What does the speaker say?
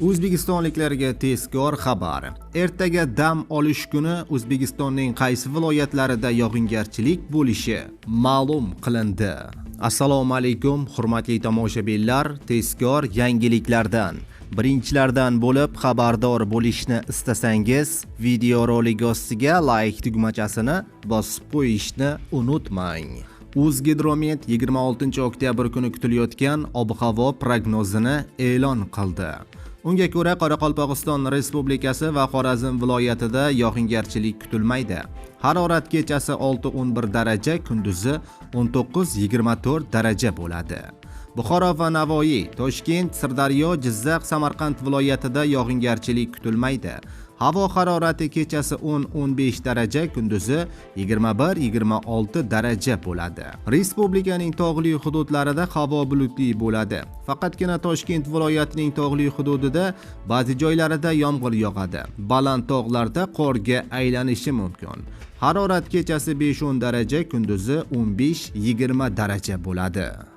O'zbekistonliklarga tezkor xabar. Ertaga dam olish kuni O'zbekistonning qaysi viloyatlarida yog'ingarchilik bo'lishi ma'lum qilindi. Assalomu alaykum, hurmatli tomoshabinlar. Tezkor yangiliklardan birinchilardan bo'lib xabardor bo'lishni istasangiz, videorolik ostiga like tugmachasini bosib qo'yishni unutmang. O'zgidromet 26 oktyabr kuni kutilayotgan ob-havo prognozini e'lon qildi. Unga ko'ra, Qoraqalpog'iston Respublikasi va Xorazm viloyatida yog'ingarchilik kutilmaydi. Harorat kechasi 6-11 daraja, kunduzi 19-24 daraja bo'ladi. Buxoro va Navoiy, Toshkent, Sirdaryo, Jizzax, Samarqand viloyatida yog'ingarchilik kutilmaydi. Havo harorati kechasi 10-15 daraja, kunduzi 21-26 daraja bo'ladi. Respublikaning tog'li hududlarida havo bulutli bo'ladi. Faqatgina Toshkent viloyatining tog'li hududida ba'zi joylarida yomg'ir yog'adi. Baland tog'larda qorga aylanishi mumkin. Harorat kechasi 5-10 daraja, kunduzi 15-20 daraja bo'ladi.